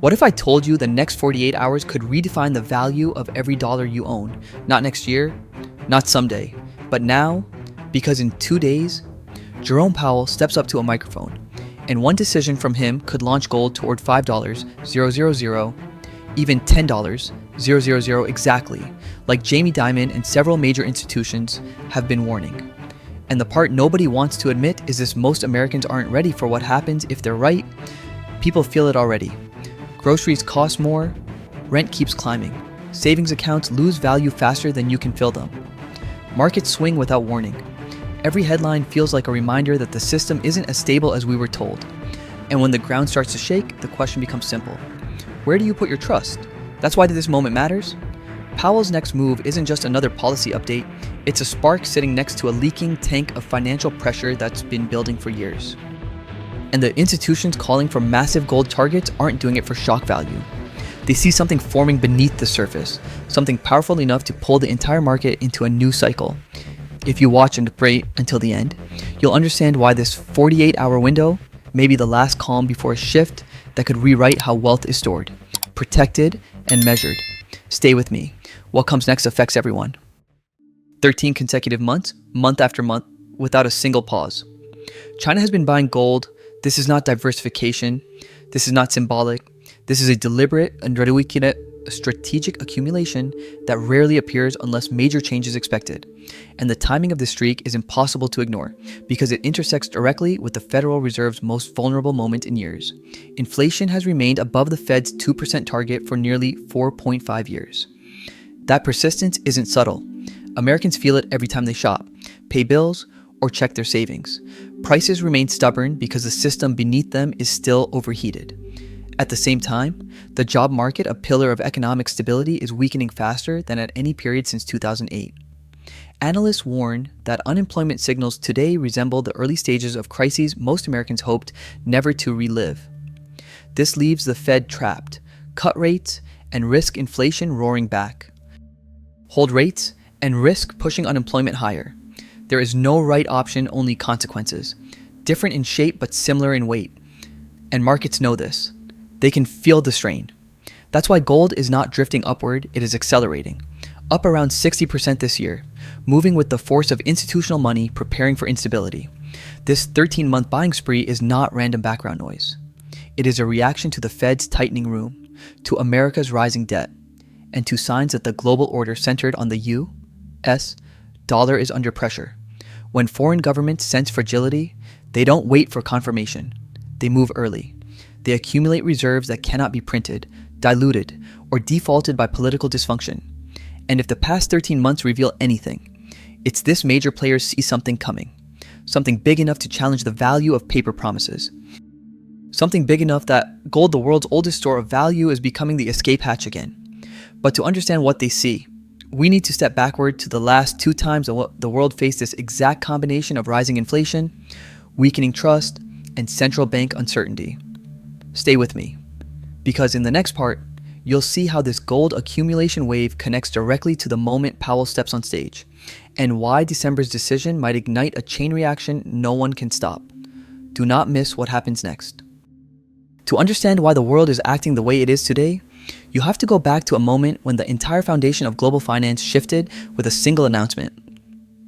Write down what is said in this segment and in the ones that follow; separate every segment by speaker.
Speaker 1: What if I told you the next 48 hours could redefine the value of every dollar you own? Not next year, not someday, but now, because in 2 days, Jerome Powell steps up to a microphone, and one decision from him could launch gold toward $5,000, even $10,000 exactly, like Jamie Dimon and several major institutions have been warning. And the part nobody wants to admit is this: most Americans aren't ready for what happens if they're right. People feel it already. Groceries cost more, rent keeps climbing, savings accounts lose value faster than you can fill them. Markets swing without warning. Every headline feels like a reminder that the system isn't as stable as we were told. And when the ground starts to shake, the question becomes simple. Where do you put your trust? That's why this moment matters. Powell's next move isn't just another policy update, it's a spark sitting next to a leaking tank of financial pressure that's been building for years. And the institutions calling for massive gold targets aren't doing it for shock value. They see something forming beneath the surface, something powerful enough to pull the entire market into a new cycle. If you watch and pray until the end, you'll understand why this 48-hour window may be the last calm before a shift that could rewrite how wealth is stored, protected, and measured. Stay with me. What comes next affects everyone. 13 consecutive months, month after month, without a single pause. China has been buying gold. This is not diversification. This is not symbolic. This is a deliberate and strategic accumulation that rarely appears unless major change is expected. And the timing of this streak is impossible to ignore because it intersects directly with the Federal Reserve's most vulnerable moment in years. Inflation has remained above the Fed's 2% target for nearly 4.5 years. That persistence isn't subtle. Americans feel it every time they shop, pay bills, or check their savings. Prices remain stubborn because the system beneath them is still overheated. At the same time, the job market, a pillar of economic stability, is weakening faster than at any period since 2008. Analysts warn that unemployment signals today resemble the early stages of crises most Americans hoped never to relive. This leaves the Fed trapped, cut rates, and risk inflation roaring back. Hold rates and risk pushing unemployment higher. There is no right option, only consequences. Different in shape but similar in weight. And markets know this. They can feel the strain. That's why gold is not drifting upward, it is accelerating. Up around 60% this year, moving with the force of institutional money preparing for instability. This 13-month buying spree is not random background noise. It is a reaction to the Fed's tightening room, to America's rising debt, and to signs that the global order centered on the U.S. dollar is under pressure. When foreign governments sense fragility, they don't wait for confirmation. They move early. They accumulate reserves that cannot be printed, diluted, or defaulted by political dysfunction. And if the past 13 months reveal anything, it's this: major players see something coming. Something big enough to challenge the value of paper promises. Something big enough that gold, the world's oldest store of value, is becoming the escape hatch again. But to understand what they see, we need to step backward to the last 2 times the world faced this exact combination of rising inflation, weakening trust, and central bank uncertainty. Stay with me, because in the next part, you'll see how this gold accumulation wave connects directly to the moment Powell steps on stage, and why December's decision might ignite a chain reaction no one can stop. Do not miss what happens next. To understand why the world is acting the way it is today, you have to go back to a moment when the entire foundation of global finance shifted with a single announcement.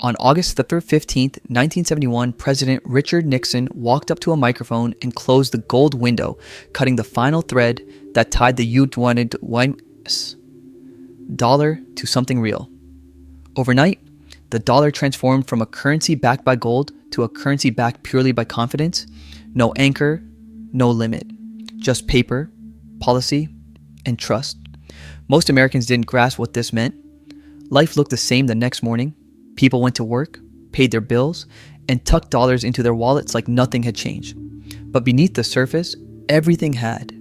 Speaker 1: On August 15th, 1971, President Richard Nixon walked up to a microphone and closed the gold window, cutting the final thread that tied the U.S. dollar to something real. Overnight, the dollar transformed from a currency backed by gold to a currency backed purely by confidence. No anchor, no limit, just paper, policy, and trust. Most Americans didn't grasp what this meant. Life looked the same the next morning. People went to work, paid their bills, and tucked dollars into their wallets like nothing had changed. But beneath the surface, everything had.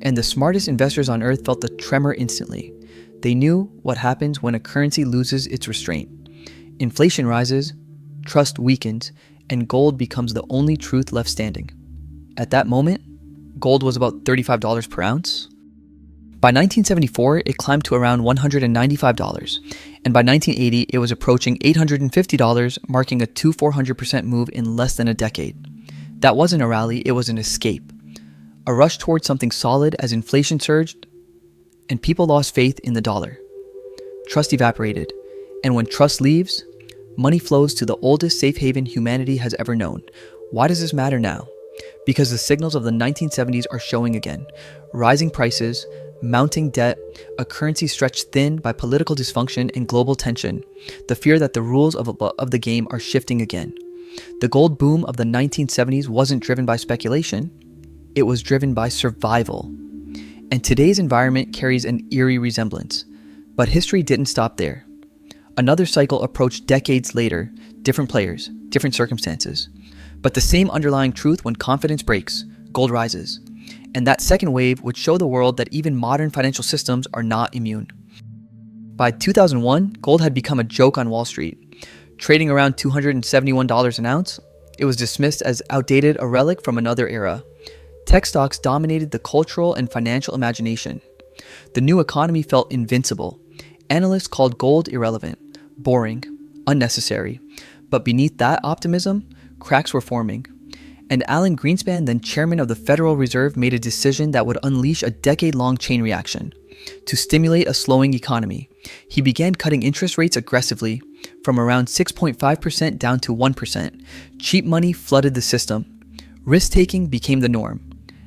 Speaker 1: And the smartest investors on earth felt the tremor instantly. They knew what happens when a currency loses its restraint. Inflation rises, trust weakens, and gold becomes the only truth left standing. At that moment, gold was about $35 per ounce. By 1974, it climbed to around $195, and by 1980, it was approaching $850, marking a 400% move in less than a decade. That wasn't a rally, it was an escape. a rush towards something solid as inflation surged and people lost faith in the dollar. Trust evaporated, and when trust leaves, money flows to the oldest safe haven humanity has ever known. Why does this matter now? Because the signals of the 1970s are showing again. Rising prices, mounting debt, a currency stretched thin by political dysfunction and global tension, the fear that the rules of the game are shifting again. The gold boom of the 1970s wasn't driven by speculation, it was driven by survival. And today's environment carries an eerie resemblance. But history didn't stop there. Another cycle approached decades later, different players, different circumstances. But the same underlying truth: when confidence breaks, gold rises. And that second wave would show the world that even modern financial systems are not immune. By 2001, gold had become a joke on Wall Street. Trading around $271 an ounce, it was dismissed as outdated, a relic from another era. Tech stocks dominated the cultural and financial imagination. The new economy felt invincible. Analysts called gold irrelevant, boring, unnecessary. But beneath that optimism, cracks were forming. And Alan Greenspan, then chairman of the Federal Reserve, made a decision that would unleash a decade-long chain reaction. To stimulate a slowing economy, he began cutting interest rates aggressively, from around 6.5% down to 1%. Cheap money flooded the system. Risk-taking became the norm.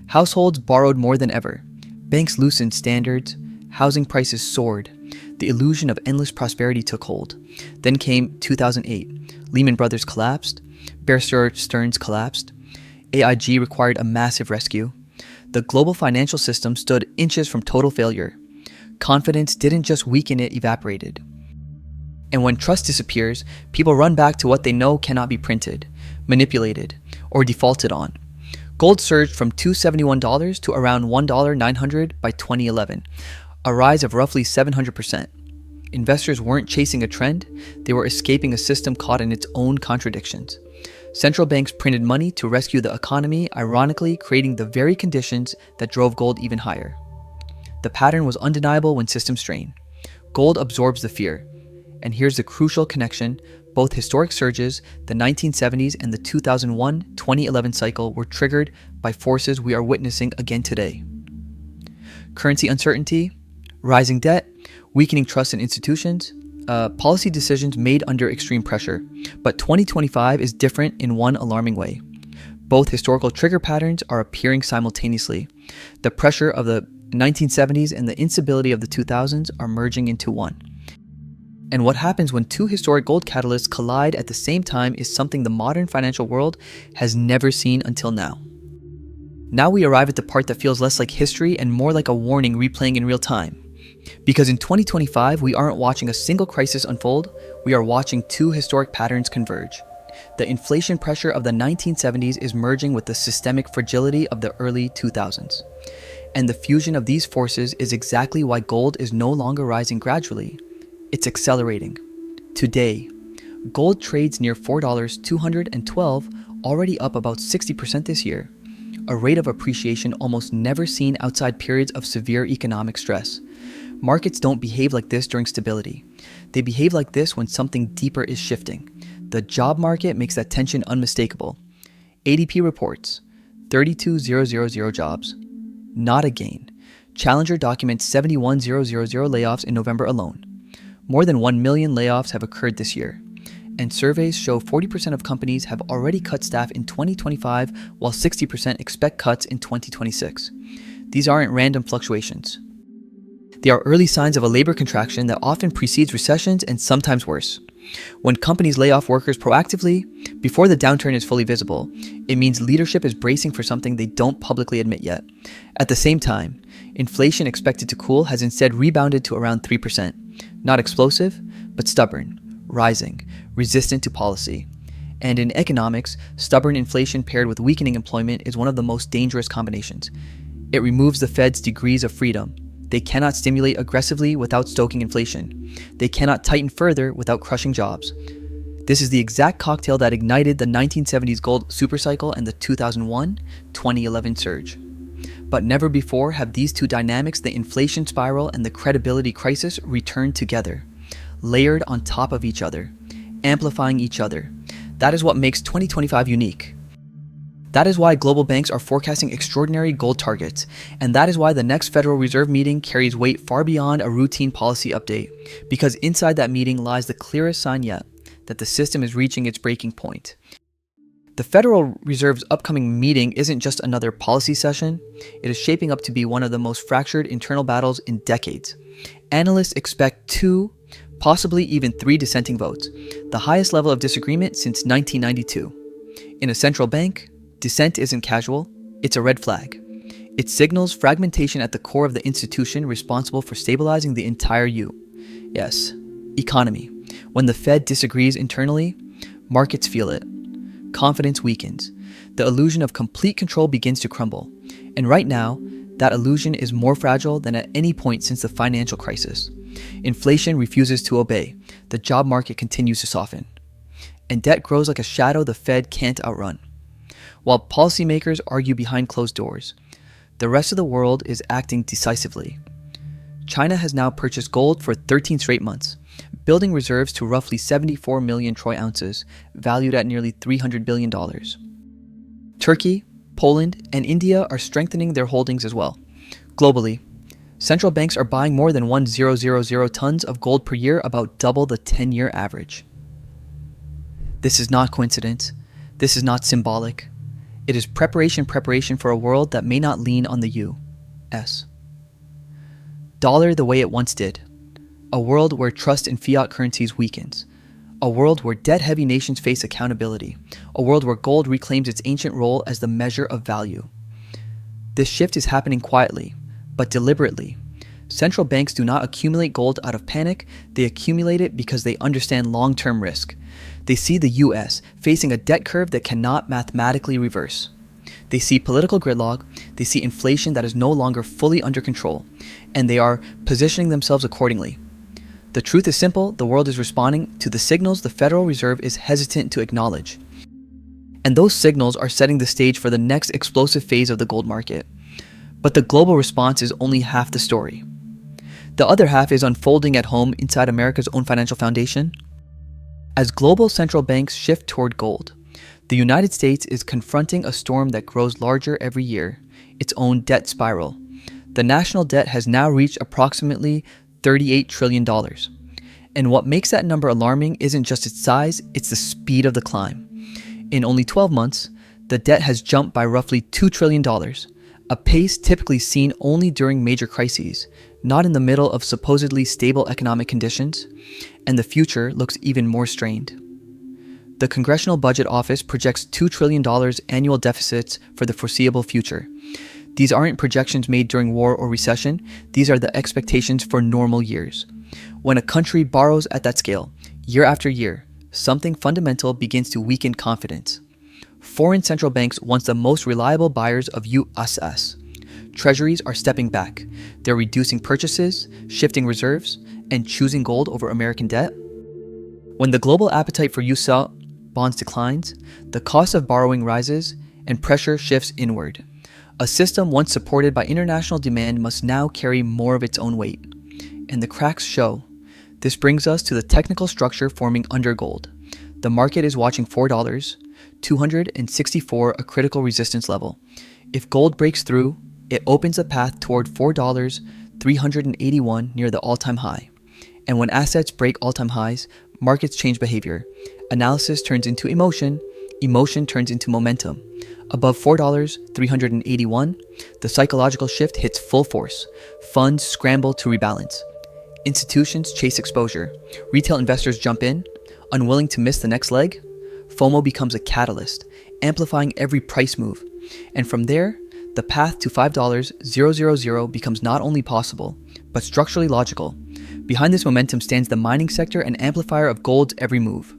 Speaker 1: Households borrowed more than ever. Banks loosened standards. Housing prices soared. The illusion of endless prosperity took hold. Then came 2008. Lehman Brothers collapsed. Bear Stearns collapsed. AIG required a massive rescue. The global financial system stood inches from total failure. Confidence didn't just weaken, it evaporated. And when trust disappears, people run back to what they know cannot be printed, manipulated, or defaulted on. Gold surged from $271 to around $1,900 by 2011, a rise of roughly 700%. Investors weren't chasing a trend, they were escaping a system caught in its own contradictions. Central banks printed money to rescue the economy, ironically creating the very conditions that drove gold even higher. The pattern was undeniable when systems strain. Gold absorbs the fear. And here's the crucial connection: both historic surges, the 1970s and the 2001-2011 cycle, were triggered by forces we are witnessing again today. Currency uncertainty, rising debt, weakening trust in institutions, policy decisions made under extreme pressure. But 2025 is different in one alarming way. Both historical trigger patterns are appearing simultaneously. The pressure of the 1970s and the instability of the 2000s are merging into one. And what happens when two historic gold catalysts collide at the same time is something the modern financial world has never seen until now. Now we arrive at the part that feels less like history and more like a warning replaying in real time. Because in 2025, we aren't watching a single crisis unfold, we are watching two historic patterns converge. The inflation pressure of the 1970s is merging with the systemic fragility of the early 2000s. And the fusion of these forces is exactly why gold is no longer rising gradually. It's accelerating. Today, gold trades near $4,212, already up about 60% this year, a rate of appreciation almost never seen outside periods of severe economic stress. Markets don't behave like this during stability. They behave like this when something deeper is shifting. The job market makes that tension unmistakable. ADP reports 32,000 jobs, not a gain. Challenger documents 71,000 layoffs in November alone. More than 1 million layoffs have occurred this year. And surveys show 40% of companies have already cut staff in 2025, while 60% expect cuts in 2026. These aren't random fluctuations. They are early signs of a labor contraction that often precedes recessions and sometimes worse. When companies lay off workers proactively, before the downturn is fully visible, it means leadership is bracing for something they don't publicly admit yet. At the same time, inflation expected to cool has instead rebounded to around 3%. Not explosive, but stubborn, rising, resistant to policy. And in economics, stubborn inflation paired with weakening employment is one of the most dangerous combinations. It removes the Fed's degrees of freedom. They cannot stimulate aggressively without stoking inflation. They cannot tighten further without crushing jobs. This is the exact cocktail that ignited the 1970s gold supercycle and the 2001-2011 surge. But never before have these two dynamics, the inflation spiral and the credibility crisis, returned together, layered on top of each other, amplifying each other. That is what makes 2025 unique. That is why global banks are forecasting extraordinary gold targets, and that is why the next Federal Reserve meeting carries weight far beyond a routine policy update, because inside that meeting lies the clearest sign yet that the system is reaching its breaking point. The Federal Reserve's upcoming meeting isn't just another policy session, it is shaping up to be one of the most fractured internal battles in decades. Analysts expect 2, possibly even 3 dissenting votes, the highest level of disagreement since 1992. In a central bank, dissent isn't casual, it's a red flag. It signals fragmentation at the core of the institution responsible for stabilizing the entire U.S. economy. When the Fed disagrees internally, markets feel it. Confidence weakens. The illusion of complete control begins to crumble. And right now, that illusion is more fragile than at any point since the financial crisis. Inflation refuses to obey. The job market continues to soften. And debt grows like a shadow the Fed can't outrun. While policymakers argue behind closed doors, the rest of the world is acting decisively. China has now purchased gold for 13 straight months, building reserves to roughly 74 million troy ounces, valued at nearly $300 billion. Turkey, Poland, and India are strengthening their holdings as well. Globally, central banks are buying more than 1,000 tons of gold per year, about double the 10-year average. This is not coincidence. This is not symbolic. It is preparation for a world that may not lean on the U.S. dollar the way it once did. A world where trust in fiat currencies weakens. A world where debt-heavy nations face accountability. A world where gold reclaims its ancient role as the measure of value. This shift is happening quietly, but deliberately. Central banks do not accumulate gold out of panic, they accumulate it because they understand long-term risk. They see the US facing a debt curve that cannot mathematically reverse. They see political gridlock, they see inflation that is no longer fully under control, and they are positioning themselves accordingly. The truth is simple, the world is responding to the signals the Federal Reserve is hesitant to acknowledge. And those signals are setting the stage for the next explosive phase of the gold market. But the global response is only half the story. The other half is unfolding at home inside America's own financial foundation. As global central banks shift toward gold, the United States is confronting a storm that grows larger every year, its own debt spiral. The national debt has now reached approximately $38 trillion. And what makes that number alarming isn't just its size, it's the speed of the climb. In only 12 months, the debt has jumped by roughly $2 trillion, a pace typically seen only during major crises, not in the middle of supposedly stable economic conditions, and the future looks even more strained. The Congressional Budget Office projects $2 trillion annual deficits for the foreseeable future. These aren't projections made during war or recession, these are the expectations for normal years. When a country borrows at that scale, year after year, something fundamental begins to weaken confidence. Foreign central banks, once the most reliable buyers of U.S. Treasuries, are stepping back. They're reducing purchases, shifting reserves, and choosing gold over American debt. When the global appetite for U.S. bonds declines, the cost of borrowing rises, and pressure shifts inward. A system once supported by international demand must now carry more of its own weight. And the cracks show. This brings us to the technical structure forming under gold. The market is watching $4, 264, a critical resistance level. If gold breaks through, it opens a path toward $4, 381 near the all-time high. And when assets break all-time highs, markets change behavior. Analysis turns into emotion, emotion turns into momentum. Above $4, 381, the psychological shift hits full force. Funds scramble to rebalance. Institutions chase exposure. Retail investors jump in, unwilling to miss the next leg. FOMO becomes a catalyst, amplifying every price move. And from there, the path to $5,000 becomes not only possible, but structurally logical. Behind this momentum stands the mining sector, an amplifier of gold's every move.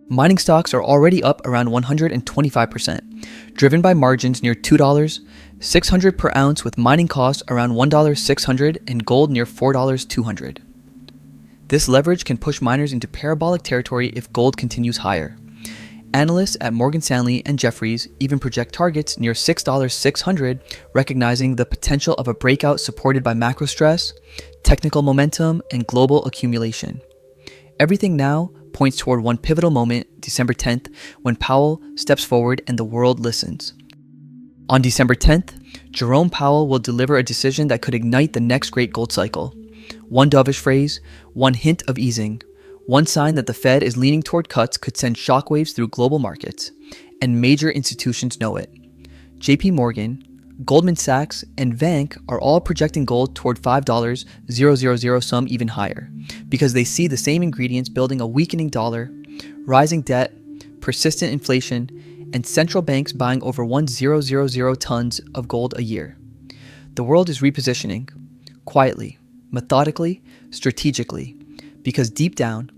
Speaker 1: Mining stocks are already up around 125%, driven by margins near $2, $600 per ounce, with mining costs around $1.600 and gold near $4.200. This leverage can push miners into parabolic territory if gold continues higher. Analysts at Morgan Stanley and Jefferies even project targets near $6.600, recognizing the potential of a breakout supported by macro stress, technical momentum, and global accumulation. Everything now points toward one pivotal moment, December 10th, when Powell steps forward and the world listens. On December 10th, Jerome Powell will deliver a decision that could ignite the next great gold cycle. One dovish phrase, one hint of easing, one sign that the Fed is leaning toward cuts could send shockwaves through global markets, and major institutions know it. JP Morgan, Goldman Sachs, and Vank are all projecting gold toward $5,000, some even higher, because they see the same ingredients building a weakening dollar, rising debt, persistent inflation, and central banks buying over 1,000 tons of gold a year. The world is repositioning, quietly, methodically, strategically, because deep down,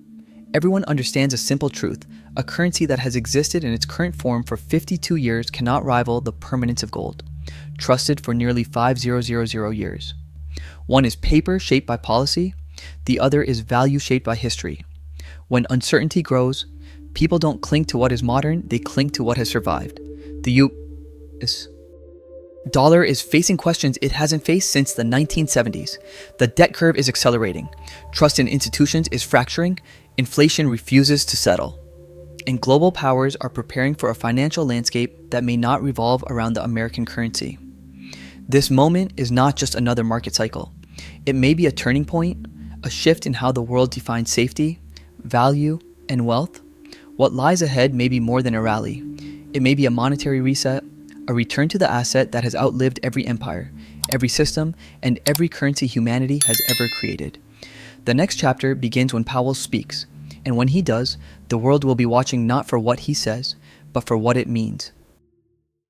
Speaker 1: everyone understands a simple truth: a currency that has existed in its current form for 52 years cannot rival the permanence of gold, trusted for nearly 5,000 years. One is paper shaped by policy, the other is value shaped by history. When uncertainty grows, people don't cling to what is modern, they cling to what has survived. The U.S. dollar is facing questions it hasn't faced since the 1970s. The debt curve is accelerating. Trust in institutions is fracturing. Inflation refuses to settle. And global powers are preparing for a financial landscape that may not revolve around the American currency. This moment is not just another market cycle. It may be a turning point, a shift in how the world defines safety, value, and wealth. What lies ahead may be more than a rally. It may be a monetary reset, a return to the asset that has outlived every empire, every system, and every currency humanity has ever created. The next chapter begins when Powell speaks, and when he does, the world will be watching not for what he says, but for what it means.